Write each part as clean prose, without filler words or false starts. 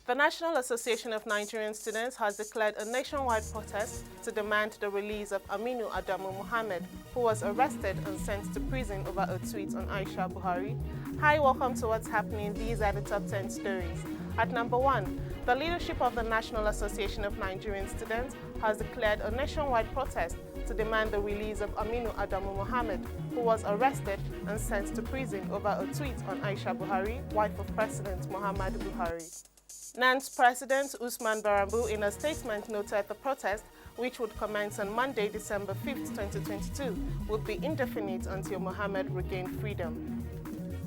The National Association of Nigerian Students has declared a nationwide protest to demand the release of Aminu Adamu Mohammed, who was arrested and sent to prison over a tweet on Aisha Buhari. Hi, welcome to What's Happening. These are the top 10 stories. At number 1, the leadership of the National Association of Nigerian Students has declared a nationwide protest to demand the release of Aminu Adamu Mohammed, who was arrested and sent to prison over a tweet on Aisha Buhari, wife of President Muhammadu Buhari. NANS President Usman Barambu, in a statement, noted the protest, which would commence on Monday, December 5, 2022, would be indefinite until Mohammed regained freedom.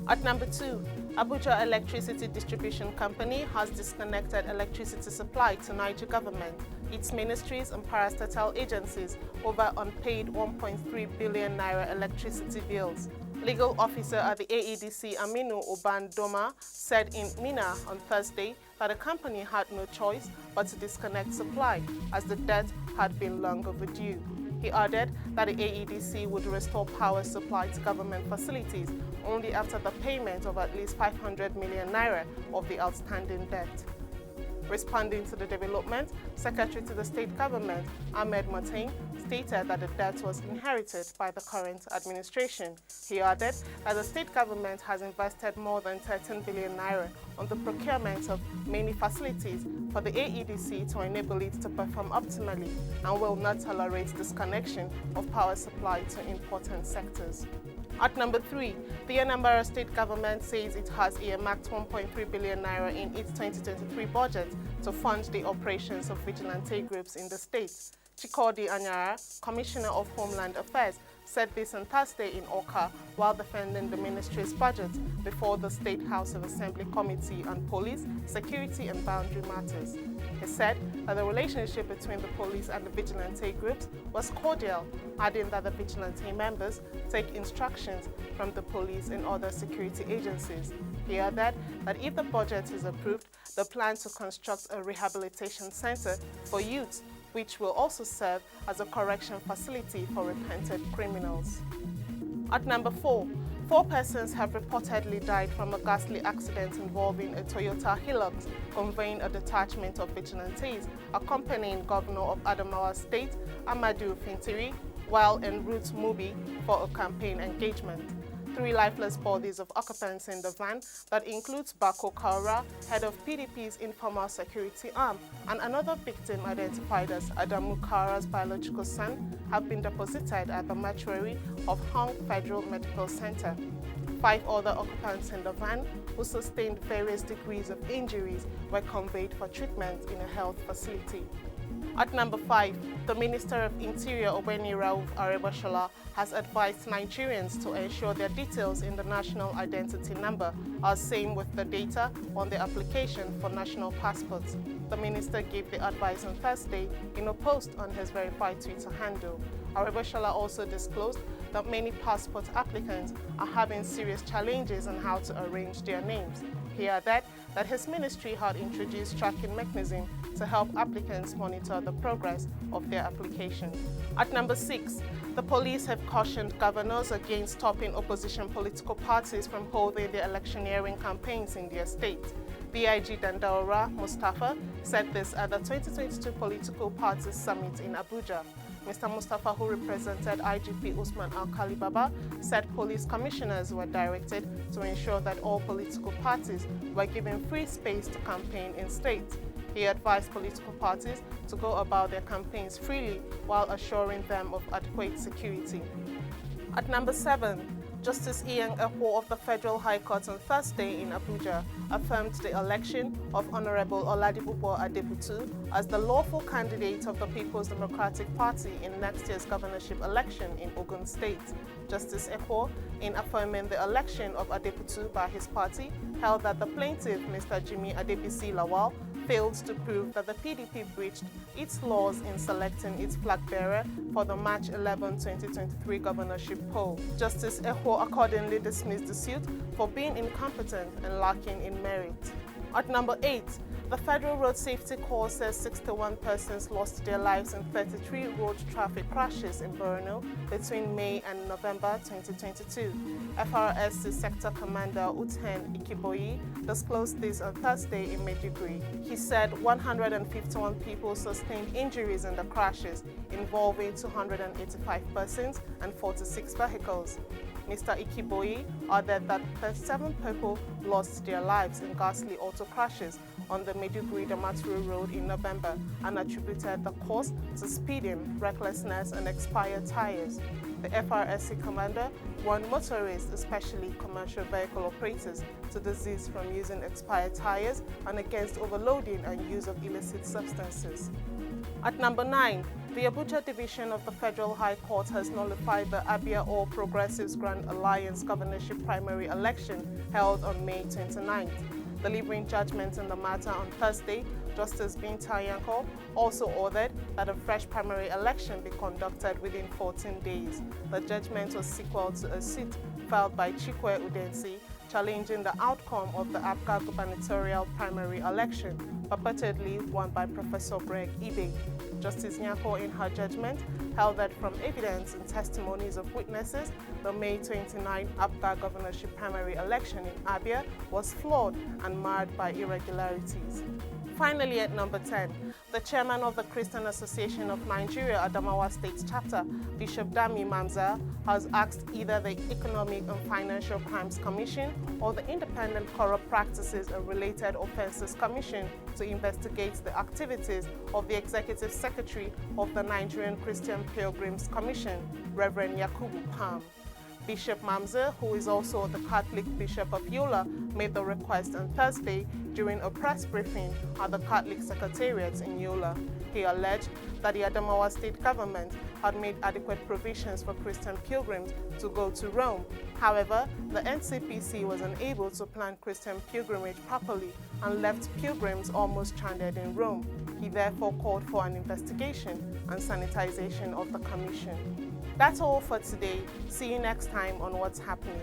At number 2, Abuja Electricity Distribution Company has disconnected electricity supply to Niger government, its ministries and parastatal agencies over unpaid 1.3 billion naira electricity bills. Legal officer at the AEDC, Aminu Obandoma, said in Mina on Thursday that the company had no choice but to disconnect supply as the debt had been long overdue. He added that the AEDC would restore power supply to government facilities only after the payment of at least 500 million naira of the outstanding debt. Responding to the development, Secretary to the State Government, Ahmed Motain, stated that the debt was inherited by the current administration. He added that the state government has invested more than 13 billion naira on the procurement of many facilities for the AEDC to enable it to perform optimally and will not tolerate disconnection of power supply to important sectors. At number 3, the Anambra State Government says it has earmarked 1.3 billion naira in its 2023 budget to fund the operations of vigilante groups in the state. Chikodi Anyara, Commissioner of Homeland Affairs, said this on Thursday in Oka while defending the ministry's budget before the State House of Assembly Committee on Police, Security and Boundary Matters. He said that the relationship between the police and the vigilante groups was cordial, adding that the vigilante members take instructions from the police and other security agencies. He added that if the budget is approved, the plan to construct a rehabilitation center for youths, which will also serve as a correction facility for repented criminals. At number 4, 4 persons have reportedly died from a ghastly accident involving a Toyota Hilux conveying a detachment of vigilantes accompanying Governor of Adamawa State, Amadou Fintiri, while en route Mubi for a campaign engagement. 3 lifeless bodies of occupants in the van that includes Bako Kaura, head of PDP's informal security arm, and another victim identified as Adamu Kaura's biological son have been deposited at the mortuary of Hong Federal Medical Center. 5 other occupants in the van, who sustained various degrees of injuries, were conveyed for treatment in a health facility. At number 5, the Minister of Interior, Obeni Rauf Arebashola, has advised Nigerians to ensure their details in the national identity number are same with the data on the application for national passports. The minister gave the advice on Thursday in a post on his verified Twitter handle. Arebashola also disclosed that many passport applicants are having serious challenges on how to arrange their names. He added that his ministry had introduced tracking mechanism to help applicants monitor the progress of their application. At number 6, the police have cautioned governors against stopping opposition political parties from holding their electioneering campaigns in their state. BIG Dandaura Mustafa said this at the 2022 Political Parties Summit in Abuja. Mr. Mustafa, who represented IGP Usman Al-Khalibaba, said police commissioners were directed to ensure that all political parties were given free space to campaign in state. He advised political parties to go about their campaigns freely while assuring them of adequate security. At number 7, Justice Ian Ekwo of the Federal High Court on Thursday in Abuja affirmed the election of Honorable Oladipupo Adebutu as the lawful candidate of the People's Democratic Party in next year's governorship election in Ogun State. Justice Ekwo, in affirming the election of Adebutu by his party, held that the plaintiff, Mr. Jimmy Adebisi Lawal, failed to prove that the PDP breached its laws in selecting its flag bearer for the March 11, 2023 governorship poll. Justice Eho accordingly dismissed the suit for being incompetent and lacking in merit. At number 8, the Federal Road Safety Corps says 61 persons lost their lives in 33 road traffic crashes in Borno between May and November 2022. FRSC Sector Commander Uten Ikiboyi disclosed this on Thursday in Maiduguri. He said 151 people sustained injuries in the crashes, involving 285 persons and 46 vehicles. Mr. Ikiboyi added that 37 people lost their lives in ghastly auto crashes on the Maiduguri-Damaturu Road in November and attributed the cause to speeding, recklessness, and expired tires. The FRSC commander warned motorists, especially commercial vehicle operators, to desist from using expired tires and against overloading and use of illicit substances. At number 9, the Abuja Division of the Federal High Court has nullified the Abia All Progressives Grand Alliance governorship primary election held on May 29th. Delivering judgment in the matter on Thursday, Justice Binta Yanko also ordered that a fresh primary election be conducted within 14 days. The judgment was sequel to a suit filed by Chikwe Udensi challenging the outcome of the APGA gubernatorial primary election, purportedly won by Professor Greg Ibe. Justice Nyako, in her judgment, held that from evidence and testimonies of witnesses, the May 29 APGA governorship primary election in Abia was flawed and marred by irregularities. Finally, at number 10, the chairman of the Christian Association of Nigeria, Adamawa State Chapter, Bishop Dami Mamza, has asked either the Economic and Financial Crimes Commission or the Independent Corrupt Practices and Related Offences Commission to investigate the activities of the Executive Secretary of the Nigerian Christian Pilgrims Commission, Reverend Yakubu Pam. Bishop Mamza, who is also the Catholic Bishop of Yola, made the request on Thursday during a press briefing at the Catholic Secretariat in Yola. He alleged that the Adamawa state government had made adequate provisions for Christian pilgrims to go to Rome. However, the NCPC was unable to plan Christian pilgrimage properly and left pilgrims almost stranded in Rome. He therefore called for an investigation and sanitization of the commission. That's all for today. See you next time on What's Happening.